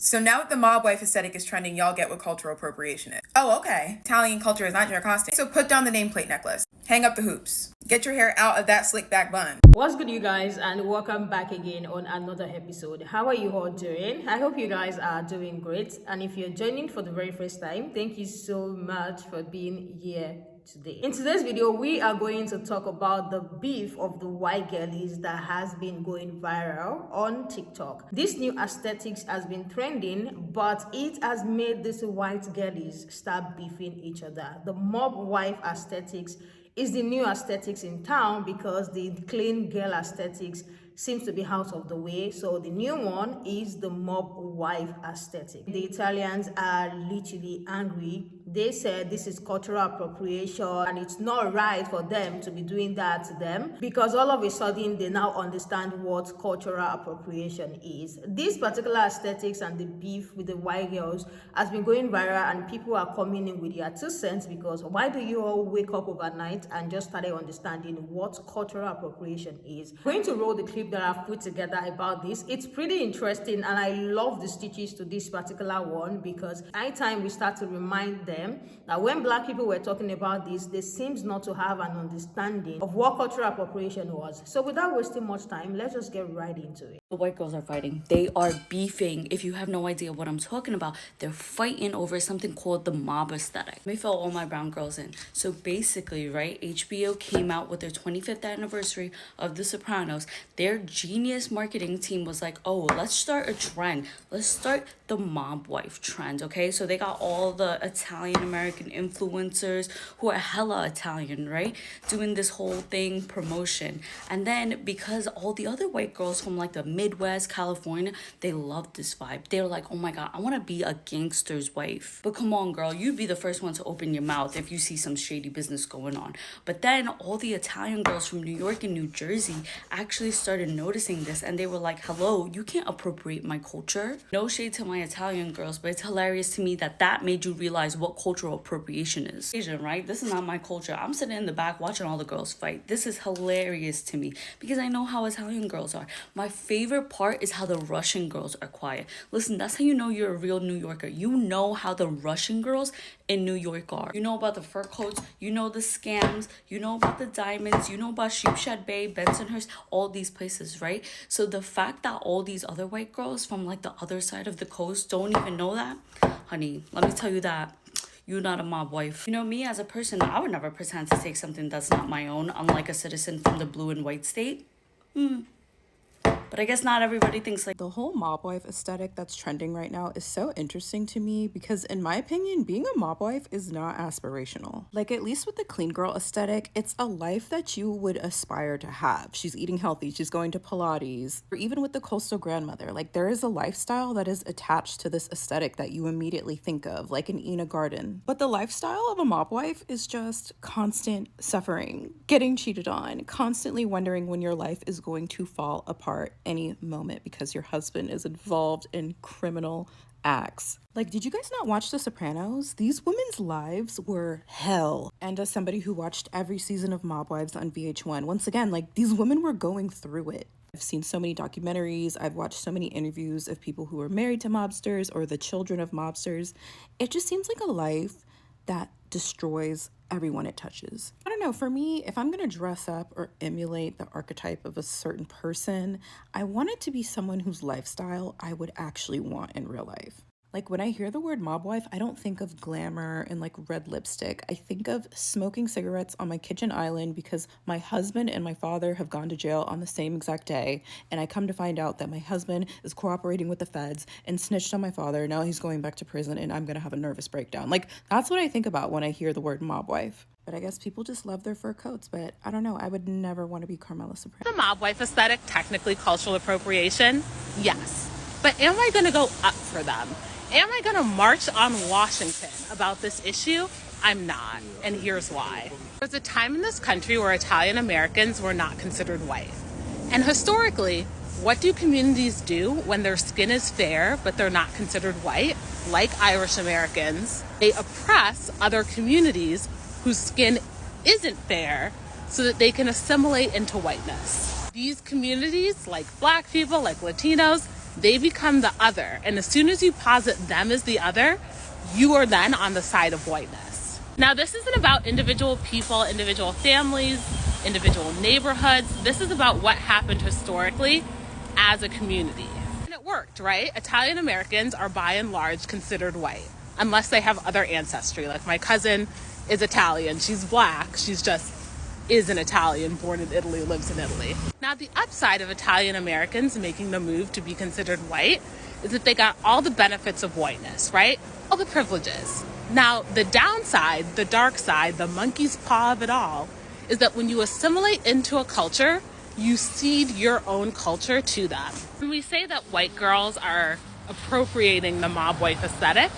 So now that the mob wife aesthetic is trending, y'all get what cultural appropriation is. Oh, okay. Italian culture is not your costume. So put down the nameplate necklace. Hang up the hoops. Get your hair out of that slick back bun. What's good, you guys, and welcome back again on another episode. How are you all doing? I hope you guys are doing great. And if you're joining for the very first time, thank you so much for being here today. In today's video, we are going to talk about the beef of the white girlies that has been going viral on TikTok. This new aesthetics has been trending, but it has made these white girlies start beefing each other. The mob wife aesthetics is the new aesthetics in town because the clean girl aesthetics seems to be out of the way. So the new one is the mob wife aesthetic. The Italians are literally angry. They said this is cultural appropriation and it's not right for them to be doing that to them, because all of a sudden they now understand what cultural appropriation is. This particular aesthetics and the beef with the white girls has been going viral, and people are coming in with their 2 cents, because why do you all wake up overnight and just started understanding what cultural appropriation is? I'm going to roll the clip that I've put together about this. It's pretty interesting, and I love the stitches to this particular one, because anytime we start to remind them that when black people were talking about this, they seems not to have an understanding of what cultural appropriation was. So without wasting much time, let's just get right into it. The white girls are fighting. They are beefing. If you have no idea what I'm talking about, they're fighting over something called the mob aesthetic. Let me fill all my brown girls in. So basically, right, HBO came out with their 25th anniversary of The Sopranos. Their genius marketing team was like, oh, let's start a trend. Let's start the mob wife trend, okay? So they got all the Italian American influencers who are hella Italian, right, doing this whole thing, promotion. And then because all the other white girls from like the Midwest, California, they love this vibe. They're like, oh my god, I want to be a gangster's wife. But come on, girl, you'd be the first one to open your mouth if you see some shady business going on. But then all the Italian girls from New York and New Jersey actually started noticing this, and they were like, hello, you can't appropriate my culture. No shade to my Italian girls, but it's hilarious to me that that made you realize what cultural appropriation is. Asian, right? This is not my culture. I'm sitting in the back watching all the girls fight. This is hilarious to me because I know how Italian girls are. My favorite part is how the Russian girls are quiet. Listen, that's how you know you're a real New Yorker. You know how the Russian girls in New York are. You know about the fur coats, you know the scams, you know about the diamonds, you know about Sheepshead Bay, Bensonhurst, all these places, right? So the fact that all these other white girls from like the other side of the coast don't even know that, honey, let me tell you that you're not a mob wife. You know, me as a person, I would never pretend to take something that's not my own, unlike a citizen from the blue and white state. But I guess not everybody thinks like the whole mob wife aesthetic that's trending right now is so interesting to me, because in my opinion, being a mob wife is not aspirational. Like, at least with the clean girl aesthetic, it's a life that you would aspire to have. She's eating healthy, she's going to Pilates, or even with the coastal grandmother, like there is a lifestyle that is attached to this aesthetic that you immediately think of, like an Ina Garden. But the lifestyle of a mob wife is just constant suffering, getting cheated on, constantly wondering when your life is going to fall apart any moment because your husband is involved in criminal acts. Like, did you guys not watch The Sopranos? These women's lives were hell. And as somebody who watched every season of Mob Wives on VH1, once again, like, these women were going through it. I've seen so many documentaries, I've watched so many interviews of people who are married to mobsters or the children of mobsters. It just seems like a life that destroys everyone it touches. I don't know, for me, if I'm gonna dress up or emulate the archetype of a certain person, I want it to be someone whose lifestyle I would actually want in real life. Like, when I hear the word mob wife, I don't think of glamour and like red lipstick. I think of smoking cigarettes on my kitchen island because my husband and my father have gone to jail on the same exact day. And I come to find out that my husband is cooperating with the feds and snitched on my father. Now he's going back to prison and I'm gonna have a nervous breakdown. Like, that's what I think about when I hear the word mob wife. But I guess people just love their fur coats. But I don't know, I would never want to be Carmela Soprano. The mob wife aesthetic, technically cultural appropriation? Yes. But am I gonna go up for them? Am I going to march on Washington about this issue? I'm not, and here's why. There was a time in this country where Italian Americans were not considered white. And historically, what do communities do when their skin is fair, but they're not considered white? Like Irish Americans, they oppress other communities whose skin isn't fair so that they can assimilate into whiteness. These communities, like Black people, like Latinos, they become the other. And as soon as you posit them as the other, you are then on the side of whiteness. Now, this isn't about individual people, individual families, individual neighborhoods. This is about what happened historically as a community. And it worked, right? Italian Americans are by and large considered white, unless they have other ancestry. Like my cousin is Italian. She's black. She's just is an Italian, born in Italy, lives in Italy. Now, the upside of Italian Americans making the move to be considered white is that they got all the benefits of whiteness, right? All the privileges. Now, the downside, the dark side, the monkey's paw of it all, is that when you assimilate into a culture, you cede your own culture to them. When we say that white girls are appropriating the mob wife aesthetic,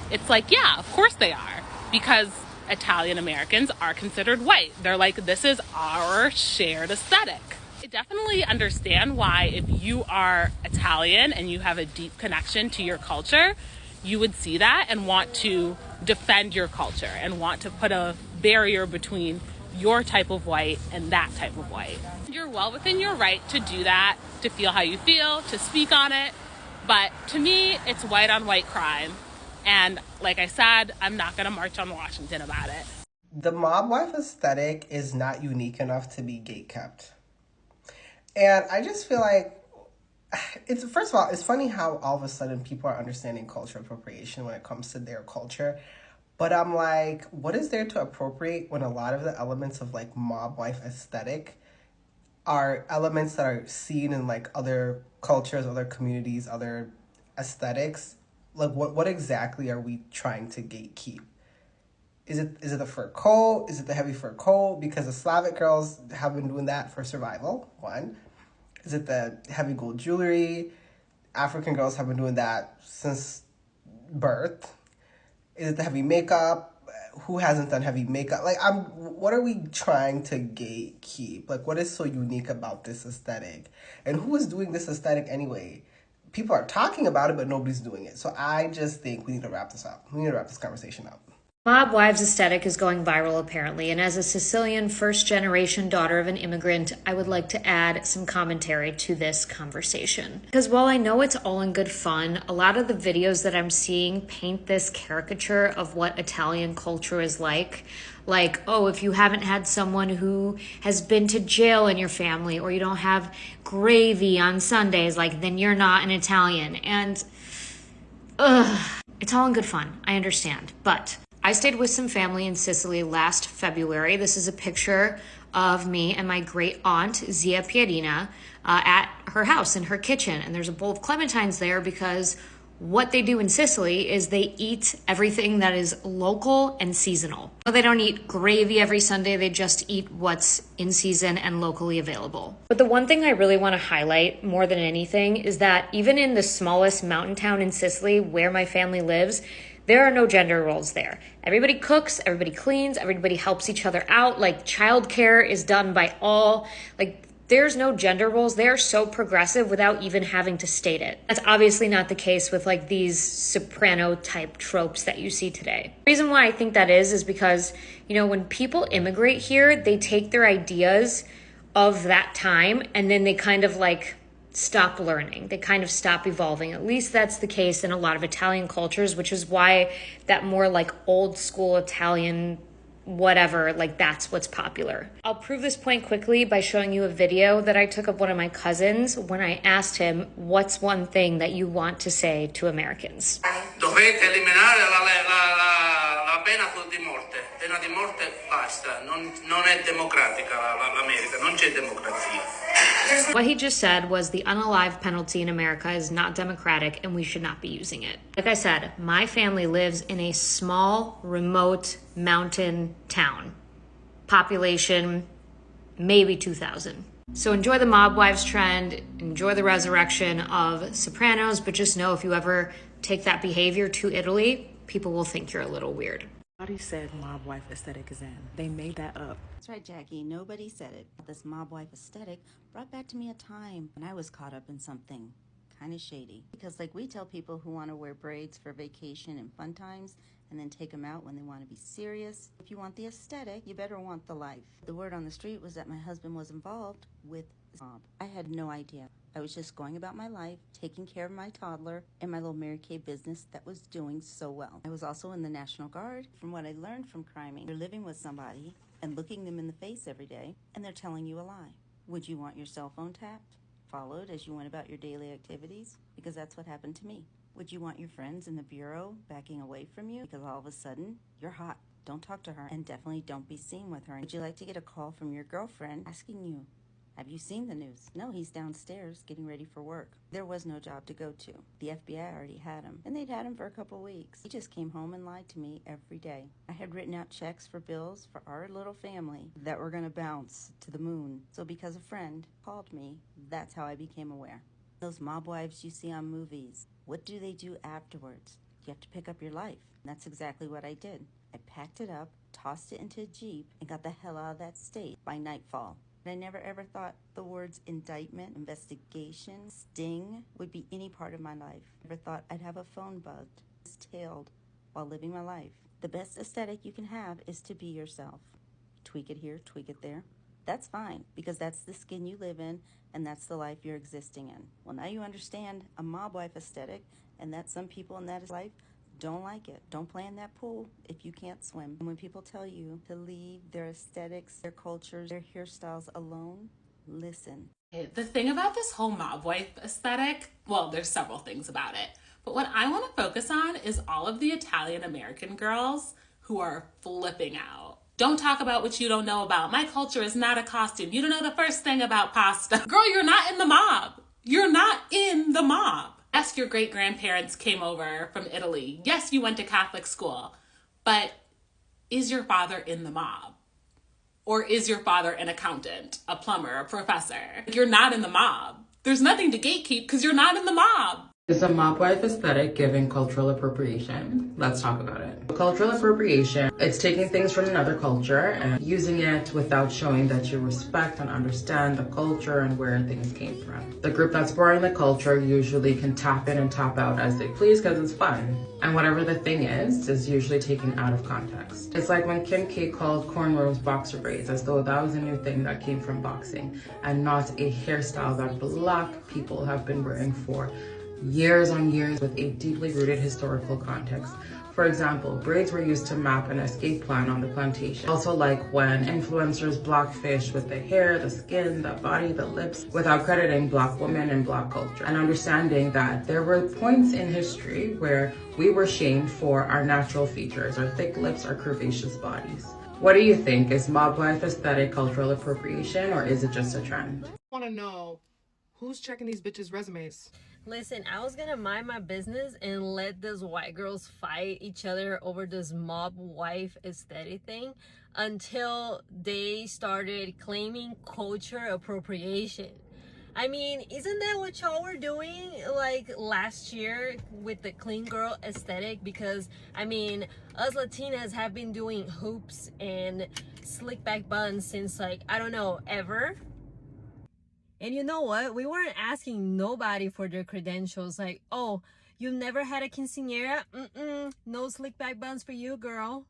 it's like, yeah, of course they are, because Italian Americans are considered white. They're like, this is our shared aesthetic. I definitely understand why if you are Italian and you have a deep connection to your culture, you would see that and want to defend your culture and want to put a barrier between your type of white and that type of white. You're well within your right to do that, to feel how you feel, to speak on it. But to me, it's white on white crime. And like I said, I'm not going to march on Washington about it. The mob wife aesthetic is not unique enough to be gatekept. And I just feel like, first of all, it's funny how all of a sudden people are understanding cultural appropriation when it comes to their culture. But I'm like, what is there to appropriate when a lot of the elements of like mob wife aesthetic are elements that are seen in like other cultures, other communities, other aesthetics? Like, what exactly are we trying to gatekeep? Is it the fur coat? Is it the heavy fur coat? Because the Slavic girls have been doing that for survival, one. Is it the heavy gold jewelry? African girls have been doing that since birth. Is it the heavy makeup? Who hasn't done heavy makeup? Like, what are we trying to gatekeep? Like, what is so unique about this aesthetic? And who is doing this aesthetic anyway? People are talking about it, but nobody's doing it. So I just think we need to wrap this up. We need to wrap this conversation up. Mob wives aesthetic is going viral apparently, and as a Sicilian first-generation daughter of an immigrant, I would like to add some commentary to this conversation. Because while I know it's all in good fun, a lot of the videos that I'm seeing paint this caricature of what Italian culture is like, oh, if you haven't had someone who has been to jail in your family, or you don't have gravy on Sundays, like, then you're not an Italian. And, it's all in good fun, I understand, but I stayed with some family in Sicily last February. This is a picture of me and my great aunt, Zia Pierina, at her house in her kitchen. And there's a bowl of clementines there because what they do in Sicily is they eat everything that is local and seasonal. They don't eat gravy every Sunday. They just eat what's in season and locally available. But the one thing I really want to highlight more than anything is that even in the smallest mountain town in Sicily where my family lives, there are no gender roles there. Everybody cooks, everybody cleans, everybody helps each other out. Like, childcare is done by all. Like, there's no gender roles. They're so progressive without even having to state it. That's obviously not the case with like these soprano type tropes that you see today. The reason why I think that is because, you know, when people immigrate here, they take their ideas of that time and then they kind of like stop learning. They kind of stop evolving. At least that's the case in a lot of Italian cultures, which is why that more like old school Italian whatever, like that's what's popular. I'll prove this point quickly by showing you a video that I took of one of my cousins when I asked him, what's one thing that you want to say to Americans? Dovete eliminare la pena di morte. Pena di morte, basta. Non è democratica l'America, non c'è democrazia. What he just said was the unalive penalty in America is not democratic and we should not be using it. Like I said, my family lives in a small, remote mountain town. Population, maybe 2,000. So enjoy the mob wives trend, enjoy the resurrection of Sopranos, but just know if you ever take that behavior to Italy, people will think you're a little weird. Nobody said mob wife aesthetic is in. They made that up. That's right, Jackie. Nobody said it. This mob wife aesthetic brought back to me a time when I was caught up in something kind of shady. Because like we tell people who want to wear braids for vacation and fun times and then take them out when they want to be serious. If you want the aesthetic, you better want the life. The word on the street was that my husband was involved with this mob. I had no idea. I was just going about my life, taking care of my toddler and my little Mary Kay business that was doing so well. I was also in the National Guard. From what I learned from criming, you're living with somebody and looking them in the face every day, and they're telling you a lie. Would you want your cell phone tapped, followed as you went about your daily activities? Because that's what happened to me. Would you want your friends in the bureau backing away from you because all of a sudden you're hot? Don't talk to her, and definitely don't be seen with her. Would you like to get a call from your girlfriend asking you, have you seen the news? No, he's downstairs getting ready for work. There was no job to go to. The FBI already had him, and they'd had him for a couple weeks. He just came home and lied to me every day. I had written out checks for bills for our little family that were going to bounce to the moon. So because a friend called me, that's how I became aware. Those mob wives you see on movies, what do they do afterwards? You have to pick up your life. And that's exactly what I did. I packed it up, tossed it into a Jeep, and got the hell out of that state by nightfall. I never ever thought the words indictment, investigation, sting would be any part of my life. Never thought I'd have a phone bugged, tailed while living my life. The best aesthetic you can have is to be yourself. Tweak it here, tweak it there. That's fine, because that's the skin you live in, and that's the life you're existing in. Well, now you understand a mob wife aesthetic, and that some people in that life don't like it. Don't play in that pool if you can't swim. And when people tell you to leave their aesthetics, their cultures, their hairstyles alone, listen. The thing about this whole mob wife aesthetic, well, there's several things about it, but what I want to focus on is all of the Italian American girls who are flipping out. Don't talk about what you don't know about. My culture is not a costume. You don't know the first thing about pasta. Girl, you're not in the mob. You're not in the mob. Yes, your great-grandparents came over from Italy. Yes, you went to Catholic school. But is your father in the mob? Or is your father an accountant, a plumber, a professor? You're not in the mob. There's nothing to gatekeep because you're not in the mob. Is a mob wife aesthetic giving cultural appropriation? Let's talk about it. Cultural appropriation, it's taking things from another culture and using it without showing that you respect and understand the culture and where things came from. The group that's borrowing the culture usually can tap in and tap out as they please because it's fun. And whatever the thing is usually taken out of context. It's like when Kim K called cornrows boxer braids as though that was a new thing that came from boxing and not a hairstyle that Black people have been wearing for years on years with a deeply rooted historical context. For example, braids were used to map an escape plan on the plantation. Also like when influencers blackfish with the hair, the skin, the body, the lips, without crediting Black women and Black culture. And understanding that there were points in history where we were shamed for our natural features, our thick lips, our curvaceous bodies. What do you think? Is mob wife aesthetic cultural appropriation or is it just a trend? I want to know who's checking these bitches' resumes. Listen, I was gonna mind my business and let these white girls fight each other over this mob wife aesthetic thing until they started claiming culture appropriation. I mean, isn't that what y'all were doing like last year with the clean girl aesthetic? Because I mean, us Latinas have been doing hoops and slick back buns since like, I don't know, ever. And you know what? We weren't asking nobody for their credentials. Like, oh, you never had a quinceañera? No slick back buns for you, girl.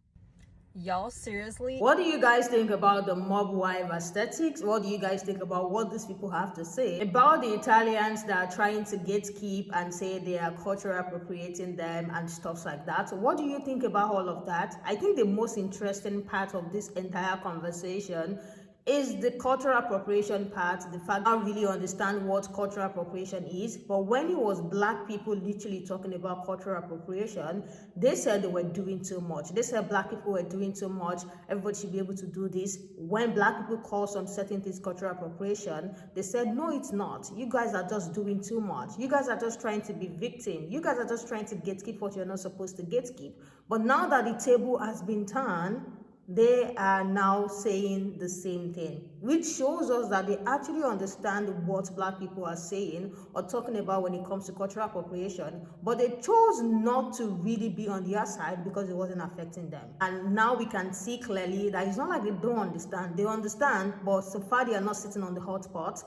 Y'all, seriously? What do you guys think about the mob wife aesthetics? What do you guys think about what these people have to say about the Italians that are trying to gatekeep and say they are cultural appropriating them and stuff like that? So what do you think about all of that? I think the most interesting part of this entire conversation is the cultural appropriation part, the fact I don't really understand what cultural appropriation is. But when it was Black people literally talking about cultural appropriation, they said they were doing too much. They said Black people were doing too much. Everybody should be able to do this. When Black people call some certain things cultural appropriation, they said, no, it's not. You guys are just doing too much. You guys are just trying to be victim. You guys are just trying to gatekeep what you're not supposed to gatekeep. But now that the table has been turned, they are now saying the same thing, which shows us that they actually understand what Black people are saying or talking about when it comes to cultural appropriation, but they chose not to really be on their side because it wasn't affecting them. And now we can see clearly that it's not like they don't understand. They understand, but so far they are not sitting on the hot pot.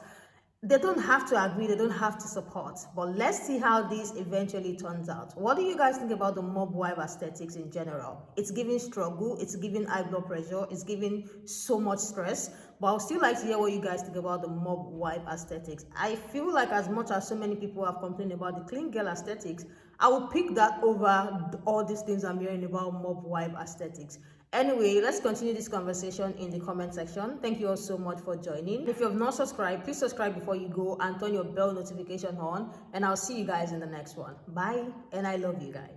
They don't have to agree, they don't have to support, but let's see how this eventually turns out. What do you guys think about the mob wife aesthetics in general? It's giving struggle, it's giving high blood pressure, it's giving so much stress, but I'll still like to hear what you guys think about the mob wife aesthetics. I feel like as much as so many people have complained about the clean girl aesthetics, I will pick that over all these things I'm hearing about mob wife aesthetics. Anyway, let's continue this conversation in the comment section. Thank you all so much for joining. If you have not subscribed, please subscribe before you go and turn your bell notification on. And I'll see you guys in the next one. Bye. And I love you guys.